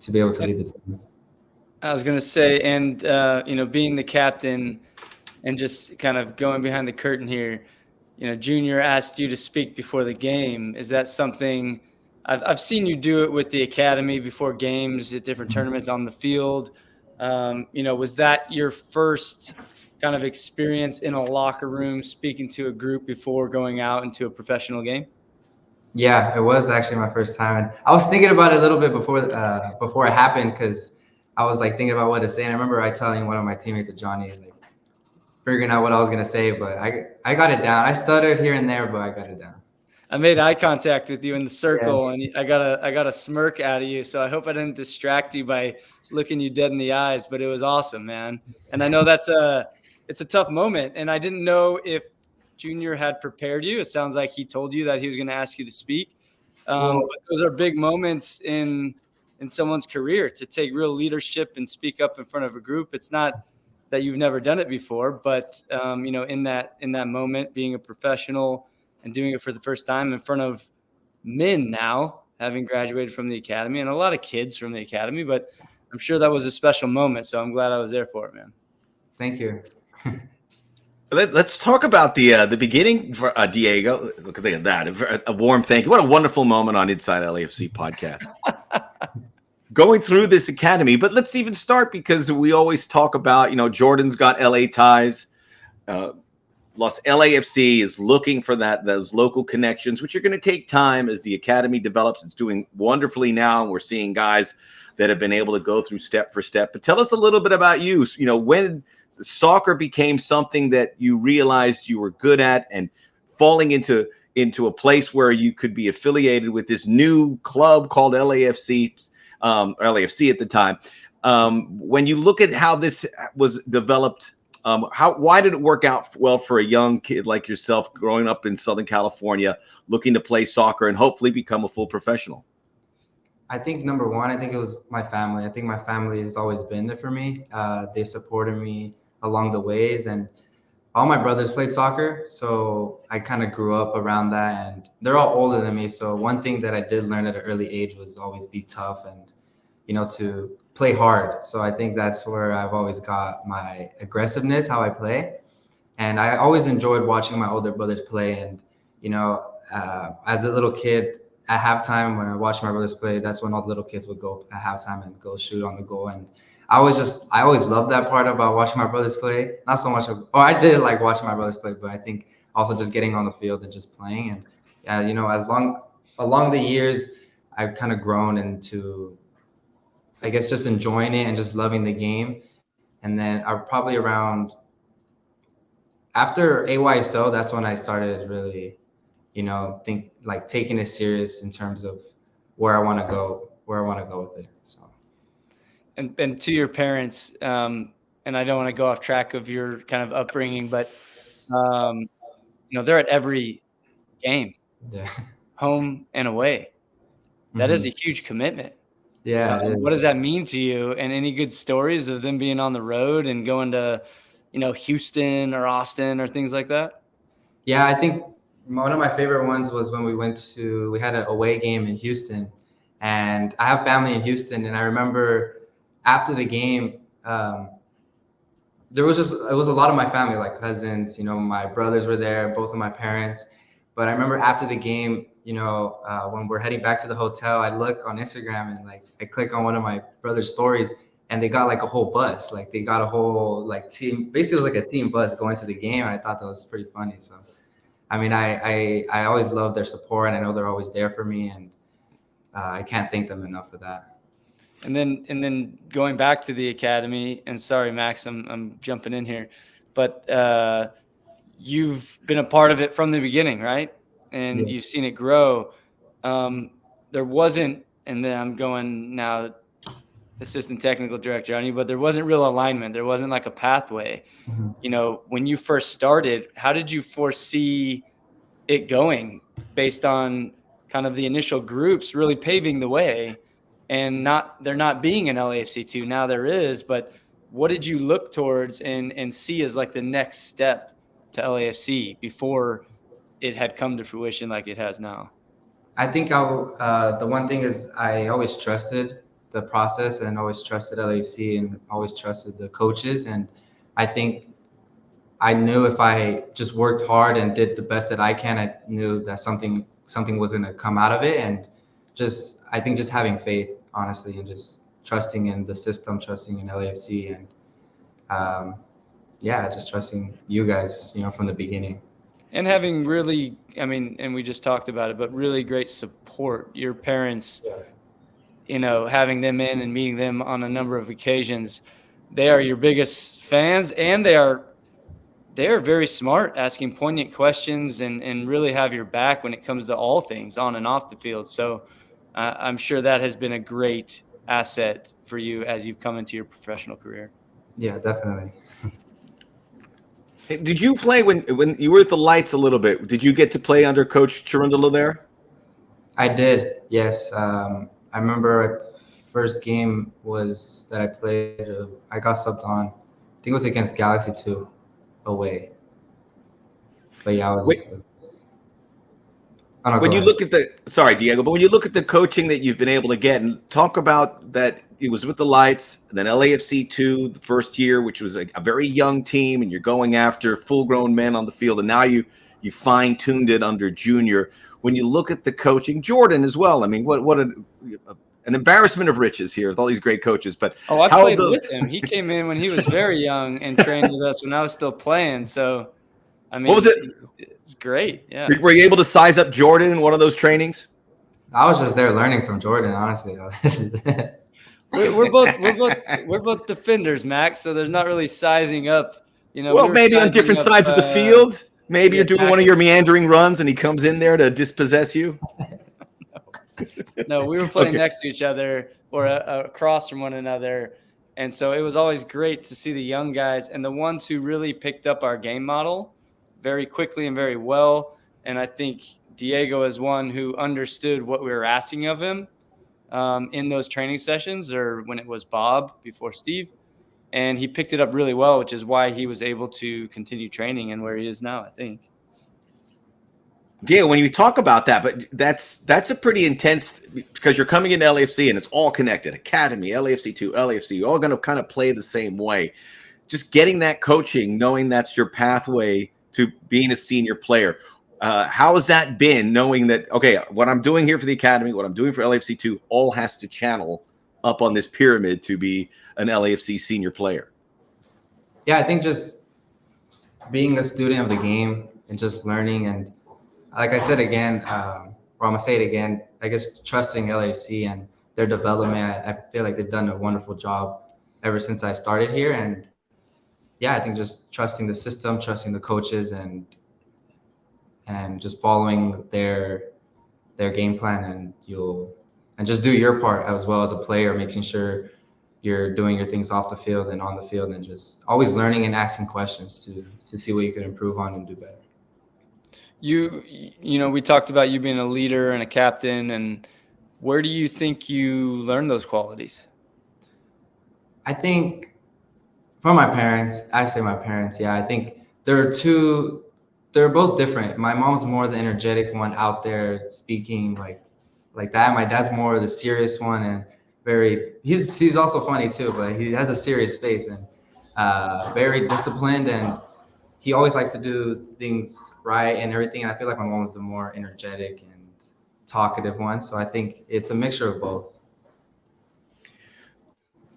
Speaker 3: to be able to lead the team.
Speaker 2: I was going to say, and being the captain and just kind of going behind the curtain here, Junior asked you to speak before the game. Is that something? I've seen you do it with the academy before games at different tournaments on the field. Was that your first kind of experience in a locker room speaking to a group before going out into a professional game?
Speaker 3: Yeah, it was actually my first time. And I was thinking about it a little bit before it happened, because I was thinking about what to say. And I remember I telling one of my teammates, Johnny, figuring out what I was going to say, but I got it down. I stuttered here and there, but I got it down.
Speaker 2: I made eye contact with you in the circle, and I got a smirk out of you. So I hope I didn't distract you by looking you dead in the eyes, but it was awesome, man. And I know it's a tough moment, and I didn't know if Junior had prepared you. It sounds like he told you that he was going to ask you to speak. But those are big moments in someone's career, to take real leadership and speak up in front of a group. It's not that you've never done it before, but in that moment, being a professional and doing it for the first time in front of men now, having graduated from the academy, and a lot of kids from the academy, but I'm sure that was a special moment. So I'm glad I was there for it, man.
Speaker 3: Thank you.
Speaker 1: Let's talk about the beginning for Diego. Look at that. A warm thank you. What a wonderful moment on Inside LAFC Podcast. Going through this academy, but let's even start, because we always talk about, Jordan's got LA ties. LAFC is looking for those local connections, which are going to take time as the academy develops. It's doing wonderfully now, and we're seeing guys that have been able to go through step for step. But tell us a little bit about you. When soccer became something that you realized you were good at, and falling into a place where you could be affiliated with this new club called LAFC, LAFC at the time. When you look at how this was developed, why did it work out well for a young kid like yourself, growing up in Southern California, looking to play soccer and hopefully become a full professional?
Speaker 3: I think number one, I think it was my family. I think my family has always been there for me. They supported me along the ways, and all my brothers played soccer. So I kind of grew up around that, and they're all older than me. So one thing that I did learn at an early age was always be tough and, to play hard. So I think that's where I've always got my aggressiveness, how I play. And I always enjoyed watching my older brothers play. And, as a little kid at halftime, when I watched my brothers play, that's when all the little kids would go at halftime and go shoot on the goal. And I always loved that part about watching my brothers play. Not so much I did like watching my brothers play, but I think also just getting on the field and just playing. And along the years, I've kind of grown into, I guess, just enjoying it and just loving the game. And then probably around after AYSO, that's when I started really, taking it serious in terms of where I want to go with it. So.
Speaker 2: And to your parents, and I don't want to go off track of your kind of upbringing, but they're at every game, home and away. That is a huge commitment.
Speaker 3: Yeah. It is.
Speaker 2: What does that mean to you? And any good stories of them being on the road and going to, Houston or Austin or things like that?
Speaker 3: Yeah, I think one of my favorite ones was when we had an away game in Houston, and I have family in Houston, and I remember after the game, it was a lot of my family, like cousins, my brothers were there, both of my parents. But I remember after the game, when we're heading back to the hotel, I look on Instagram and I click on one of my brother's stories, and they got like a whole bus, like they got a whole team. Basically, it was like a team bus going to the game, and I thought that was pretty funny. So, I mean, I always love their support, and I know they're always there for me, and I can't thank them enough for that.
Speaker 2: And then going back to the academy, and sorry, Max, I'm jumping in here, but you've been a part of it from the beginning, right? And you've seen it grow. There wasn't, and then I'm going now, assistant technical director on you, but there wasn't real alignment. There wasn't like a pathway.
Speaker 3: Mm-hmm.
Speaker 2: When you first started, how did you foresee it going based on kind of the initial groups really paving the way? And there not being an LAFC2, now there is, but what did you look towards and see as like the next step to LAFC before it had come to fruition like it has now?
Speaker 3: I think the one thing is I always trusted the process and always trusted LAFC and always trusted the coaches. And I think I knew if I just worked hard and did the best that I can, I knew that something was going to come out of it. And I think just having faith, honestly, and just trusting in the system, trusting in LAFC, and just trusting you guys, from the beginning.
Speaker 2: And having really, and we just talked about it, but really great support. Your parents, having them in and meeting them on a number of occasions, they are your biggest fans, and they are very smart, asking poignant questions and really have your back when it comes to all things on and off the field. So I'm sure that has been a great asset for you as you've come into your professional career.
Speaker 3: Yeah, definitely.
Speaker 1: Hey, did you play when you were at the Lights a little bit? Did you get to play under Coach Chirundolo there?
Speaker 3: I did, yes. I remember first game was that I played. I got subbed on. I think it was against Galaxy 2 away. But yeah, I was.
Speaker 1: When you look at sorry, Diego, but when you look at the coaching that you've been able to get, and talk about that, it was with the Lights, and then LAFC2 the first year, which was a very young team, and you're going after full-grown men on the field, and now you fine-tuned it under Junior. When you look at the coaching, Jordan as well. I mean, what an embarrassment of riches here with all these great coaches. But
Speaker 2: I played with him. He came in when he was very young and trained with us when I was still playing. So,
Speaker 1: what was it?
Speaker 2: It's great. Yeah.
Speaker 1: Were you able to size up Jordan in one of those trainings?
Speaker 3: I was just there learning from Jordan, honestly.
Speaker 2: We're both defenders, Max. So there's not really sizing up.
Speaker 1: Well, maybe on different sides of the field. Maybe you're doing one of your meandering runs, and he comes in there to dispossess you.
Speaker 2: No, we were playing next to each other or across from one another. And so it was always great to see the young guys and the ones who really picked up our game model very quickly and very well. And I think Diego is one who understood what we were asking of him in those training sessions, or when it was Bob before Steve. And he picked it up really well, which is why he was able to continue training and where he is now, I think.
Speaker 1: Diego, when you talk about that, but that's a pretty intense, because you're coming into LAFC and it's all connected. Academy, LAFC2, LAFC, you're all going to kind of play the same way. just getting that coaching, knowing that's your pathway to being a senior player. How has that been, knowing that, okay, what I'm doing here for the academy, what I'm doing for LAFC2, all has to channel up on this pyramid to be an LAFC senior player?
Speaker 3: Yeah, I think just being a student of the game and just learning. And like I said again, or I'm going to say it again, I guess trusting LAFC and their development. I feel like they've done a wonderful job ever since I started here. And yeah, I think just trusting the system, trusting the coaches, and just following their game plan, and just do your part as well as a player, making sure you're doing your things off the field and on the field, and just always learning and asking questions to see what you can improve on and do better.
Speaker 2: You know, we talked about you being a leader and a captain, and where do you think you learned those qualities?
Speaker 3: I think from my parents. I say my parents. Yeah, I think they're both different. My mom's more the energetic one out there speaking like that. My dad's more the serious one, and he's also funny too, but he has a serious face and very disciplined, and he always likes to do things right and everything. And I feel like my mom's the more energetic and talkative one. So I think it's a mixture of both.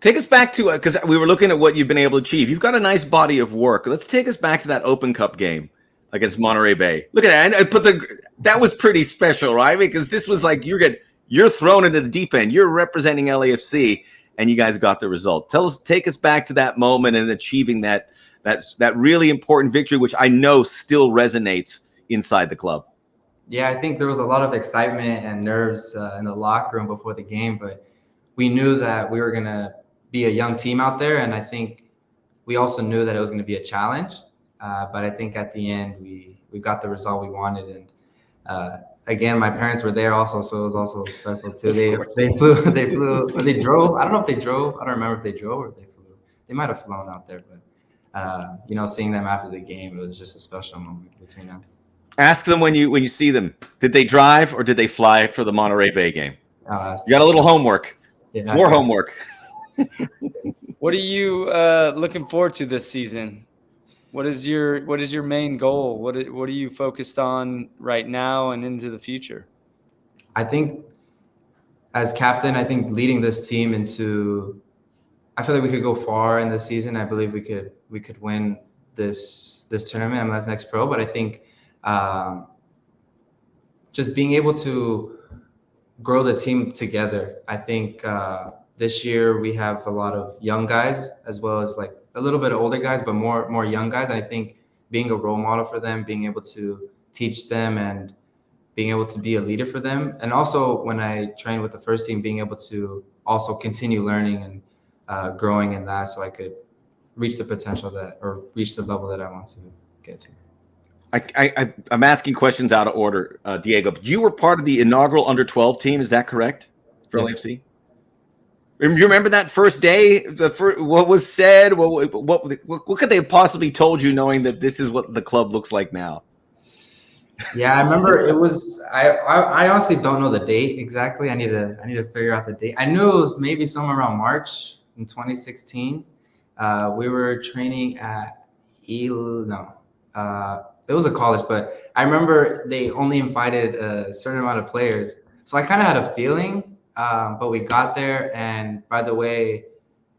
Speaker 1: Take us back to, because we were looking at what you've been able to achieve. You've got a nice body of work. Let's take us back to that Open Cup game against Monterey Bay. Look at that. And that was pretty special, right? Because this was like you're thrown into the deep end. You're representing LAFC, and you guys got the result. Take us back to that moment and achieving that really important victory, which I know still resonates inside the club.
Speaker 3: Yeah, I think there was a lot of excitement and nerves in the locker room before the game, but we knew that we were going to be a young team out there, and I think we also knew that it was going to be a challenge. But I think at the end we got the result we wanted, and again, my parents were there also, so it was also special too. They flew, or they drove. I don't know if they drove. I don't remember if they drove or if they flew. They might have flown out there, but seeing them after the game, it was just a special moment between us.
Speaker 1: Ask them when you see them. Did they drive or did they fly for the Monterey Bay game? You got a little homework. Yeah, more homework.
Speaker 2: What are you looking forward to this season? What is your main goal? What are you focused on right now and into the future?
Speaker 3: I think as captain, I think leading this team I feel like we could go far in this season. I believe we could win this tournament, MLS Next Pro. But I think just being able to grow the team together. I think this year we have a lot of young guys as well as like a little bit of older guys, but more young guys. And I think being a role model for them, being able to teach them and being able to be a leader for them. And also when I trained with the first team, being able to also continue learning and growing in that, so I could reach the potential reach the level that I want to get to.
Speaker 1: I'm asking questions out of order, Diego. You were part of the inaugural under-12 team, is that correct, for LAFC? You remember that first day? What was said? What could they have possibly told you, knowing that this is what the club looks like now?
Speaker 3: Yeah, I remember it was. I honestly don't know the date exactly. I need to figure out the date. I knew it was maybe somewhere around March in 2016. We were training at it was a college, but I remember they only invited a certain amount of players. So I kind of had a feeling, but we got there. And by the way,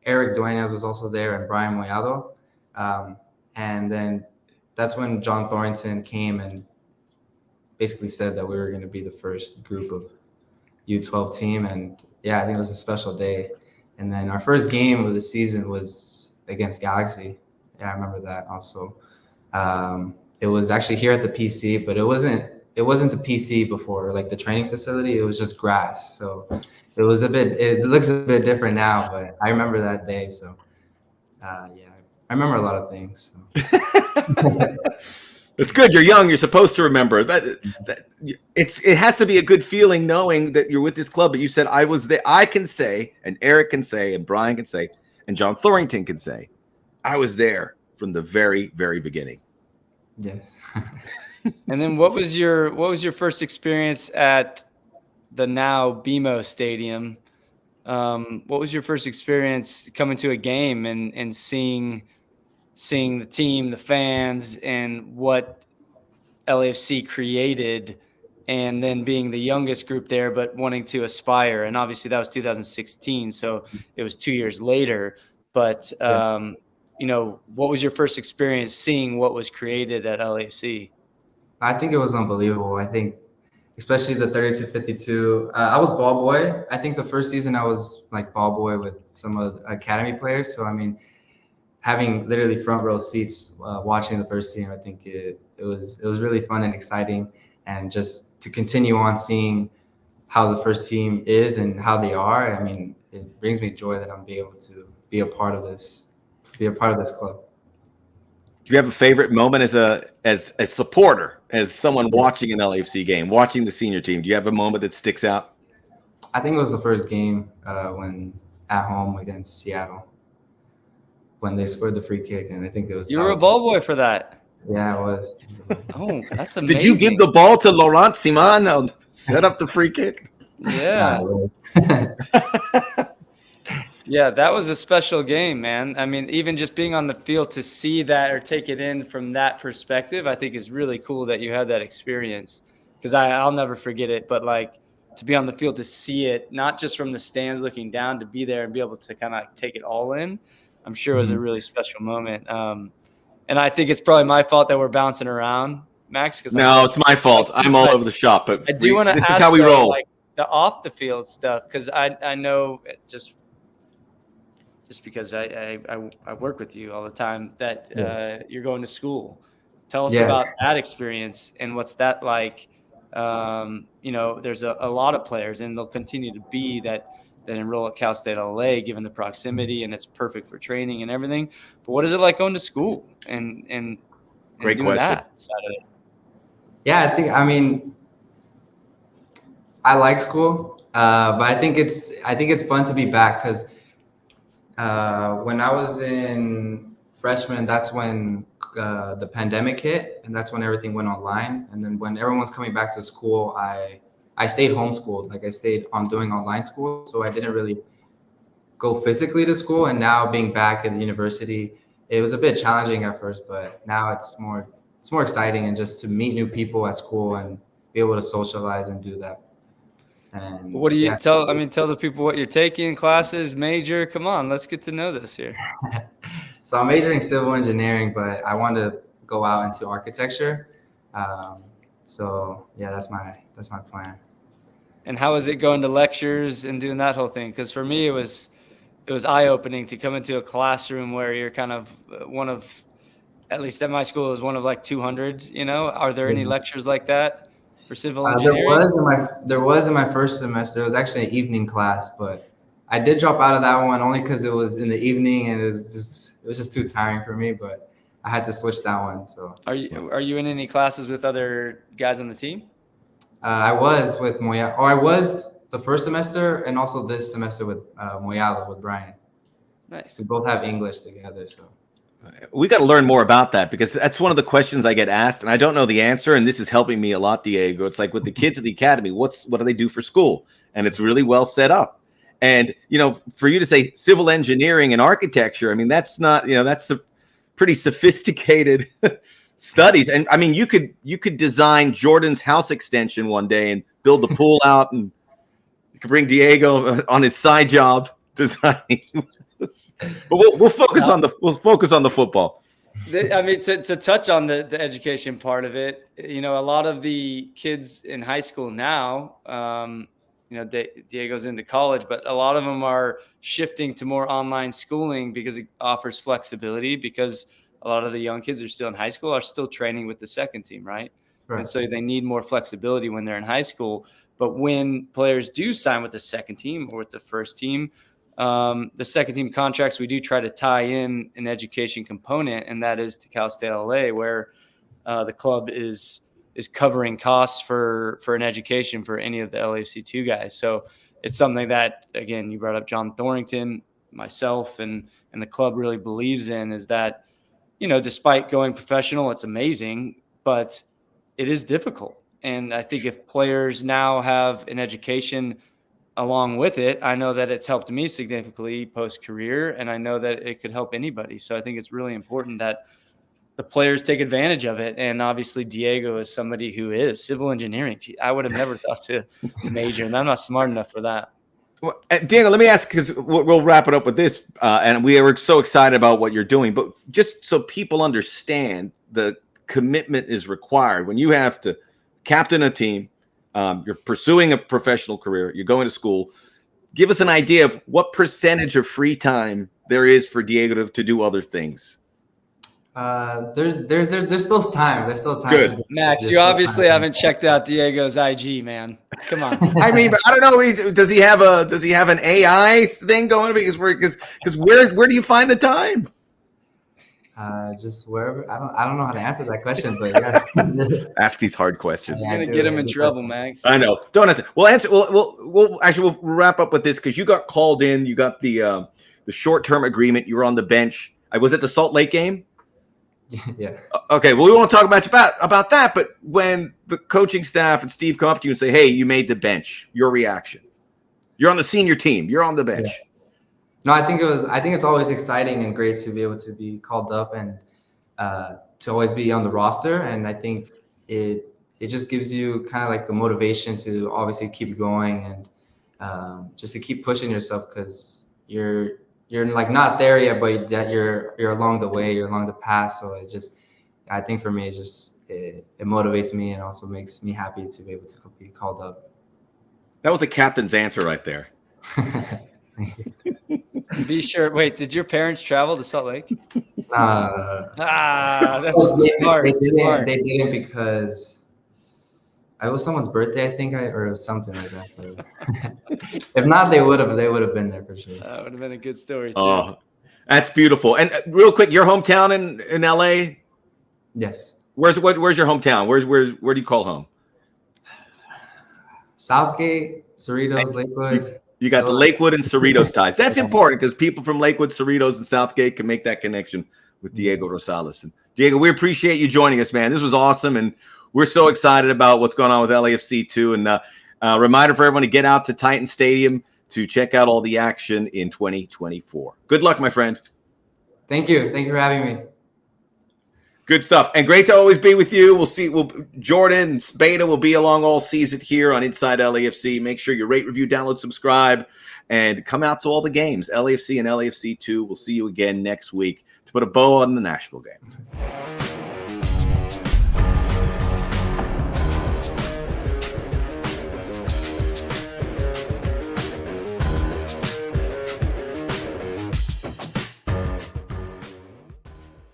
Speaker 3: Eric Duenas was also there and Brian Moyado. And then that's when John Thornton came and basically said that we were going to be the first group of U12 team. And yeah, I think it was a special day. And then our first game of the season was against Galaxy. Yeah, I remember that also. It was actually here at the PC, but it wasn't the PC before, like the training facility. It was just grass. So it looks a bit different now, but I remember that day. So yeah, I remember a lot of things. So.
Speaker 1: It's good. You're young. You're supposed to remember. It has to be a good feeling knowing that you're with this club. But you said I was there. I can say, and Eric can say, and Brian can say, and John Thornton can say, I was there from the very, very beginning.
Speaker 3: Yes.
Speaker 2: And then what was your first experience at the now BMO Stadium? What was your first experience coming to a game and seeing seeing the team, the fans, and what LAFC created, and then being the youngest group there, but wanting to aspire. And obviously that was 2016. So it was 2 years later. But, what was your first experience seeing what was created at LAFC?
Speaker 3: I think it was unbelievable. I think, especially the 32-52. I was ball boy. I think the first season I was like ball boy with some of the academy players. So, I mean, having literally front row seats watching the first team, I think it was really fun and exciting. And just to continue on seeing how the first team is and how they are, I mean, it brings me joy that I'm able to be a part of this club.
Speaker 1: Do you have a favorite moment as a supporter, as someone watching an LAFC game, watching the senior team? Do you have a moment that sticks out?
Speaker 3: I think it was the first game when at home against Seattle when they scored the free kick, and I think it was.
Speaker 2: You were a ball boy for that.
Speaker 3: Yeah, I was.
Speaker 2: Oh, that's amazing.
Speaker 1: Did you give the ball to Laurent Simon to set up the free kick?
Speaker 2: Yeah. Yeah, that was a special game, man. I mean, even just being on the field to see that or take it in from that perspective, I think is really cool that you had that experience, because I'll never forget it. But like to be on the field to see it, not just from the stands looking down, to be there and be able to kind of take it all in, I'm sure it was a really special moment. And I think it's probably my fault that we're bouncing around, Max. Because
Speaker 1: no, it's my fault. I'm all over the shop. But
Speaker 2: I do want to ask,
Speaker 1: this is how we roll.
Speaker 2: Like the off the field stuff, because I know just because I work with you all the time that you're going to school. Tell us about that experience and what's that like. There's a lot of players, and they'll continue to be that enroll at Cal State LA, given the proximity, and it's perfect for training and everything. But what is it like going to school and
Speaker 1: Great
Speaker 2: doing
Speaker 1: question.
Speaker 2: that side of it?
Speaker 3: Yeah, I mean, I like school, but I think it's fun to be back because when I was in freshman, that's when the pandemic hit, and that's when everything went online. And then when everyone's coming back to school, I stayed homeschooled. Like I stayed on doing online school, so I didn't really go physically to school. And now being back at the university, it was a bit challenging at first, but now it's more exciting, and just to meet new people at school and be able to socialize and do that. And
Speaker 2: what do you tell? I mean, tell the people what you're taking, classes, major. Come on, let's get to know this here.
Speaker 3: So I'm majoring civil engineering, but I want to go out into architecture. So yeah, that's my plan.
Speaker 2: And how is it going to lectures and doing that whole thing? Because for me, it was eye-opening to come into a classroom where you're kind of one of, at least at my school, it was one of like 200. Are there any lectures like that for civil engineering?
Speaker 3: There was in my first semester. It was actually an evening class, but I did drop out of that one only because it was in the evening and it was just too tiring for me. But I had to switch that one. So
Speaker 2: are you in any classes with other guys on the team?
Speaker 3: I was with Moya, or I was the first semester, and also this semester with Moyala, with Brian.
Speaker 2: Nice.
Speaker 3: We both have English together, so.
Speaker 1: We got to learn more about that, because that's one of the questions I get asked, and I don't know the answer. And this is helping me a lot, Diego. It's like with the kids at the academy, what do they do for school? And it's really well set up. And for you to say civil engineering and architecture, I mean, that's not, that's a pretty sophisticated studies. And I mean, you could design Jordan's house extension one day and build the pool out, and you could bring Diego on his side job designing. But we'll focus on the football.
Speaker 2: I mean, to touch on the education part of it, a lot of the kids in high school now, Diego's into college, but a lot of them are shifting to more online schooling because it offers flexibility, because a lot of the young kids are still in high school, are still training with the second team, right? And so they need more flexibility when they're in high school. But when players do sign with the second team or with the first team, the second team contracts, we do try to tie in an education component, and that is to Cal State LA, where the club is covering costs for an education for any of the LAFC2 guys. So it's something that, again, you brought up John Thorrington, myself, and the club really believes in, is that, despite going professional, it's amazing, but it is difficult. And I think if players now have an education along with it, I know that it's helped me significantly post-career, and I know that it could help anybody. So I think it's really important that the players take advantage of it. And obviously Diego is somebody who is civil engineering. I would have never thought to major, and I'm not smart enough for that.
Speaker 1: Well, Diego, let me ask, because we'll wrap it up with this, and we are so excited about what you're doing, but just so people understand, the commitment is required. When you have to captain a team, you're pursuing a professional career, you're going to school, give us an idea of what percentage of free time there is for Diego to do other things.
Speaker 3: There's still time. There's still time.
Speaker 1: Good.
Speaker 2: Max, you obviously haven't checked out Diego's IG, man. Come on.
Speaker 1: I mean, but I don't know. Does he have an AI thing going? Because where do you find the time?
Speaker 3: Just wherever. I don't know how to answer that question, but yeah.
Speaker 1: Ask these hard questions.
Speaker 2: It's gonna get him in trouble, Max.
Speaker 1: I know. Don't answer. We'll answer. We'll wrap up with this because you got called in. You got the short-term agreement. You were on the bench. I was at the Salt Lake game.
Speaker 3: Yeah.
Speaker 1: Okay. Well, we won't talk about that. But when the coaching staff and Steve come up to you and say, "Hey, you made the bench," your reaction? You're on the senior team. You're on the bench.
Speaker 3: Yeah. No, I think it's always exciting and great to be able to be called up and to always be on the roster. And I think it just gives you kind of like a motivation to obviously keep going and just to keep pushing yourself, because you're like not there yet, but that you're along the way, you're along the path. So I think for me, it motivates me and also makes me happy to be able to be called up.
Speaker 1: That was a captain's answer right there.
Speaker 2: Be sure. Wait, did your parents travel to Salt Lake?
Speaker 3: That's
Speaker 2: smart.
Speaker 3: They didn't because it was someone's birthday, I think, or it was something like that. But if not, they would have been there for sure.
Speaker 2: That would have been a good story too.
Speaker 1: Oh, that's beautiful. And real quick, your hometown in LA?
Speaker 3: Yes.
Speaker 1: Where's your hometown? Where do you call home?
Speaker 3: Southgate, Cerritos, Lakewood.
Speaker 1: You got the Lakewood and Cerritos ties. That's important because people from Lakewood, Cerritos, and Southgate can make that connection with Diego Rosales. And Diego, we appreciate you joining us, man. This was awesome, and we're so excited about what's going on with LAFC too. And reminder for everyone to get out to Titan Stadium to check out all the action in 2024. Good luck, my friend.
Speaker 3: Thank you. Thank you for having me.
Speaker 1: Good stuff. And great to always be with you. Jordan and Beta will be along all season here on Inside LAFC. Make sure you rate, review, download, subscribe, and come out to all the games, LAFC and LAFC 2. We'll see you again next week to put a bow on the Nashville game.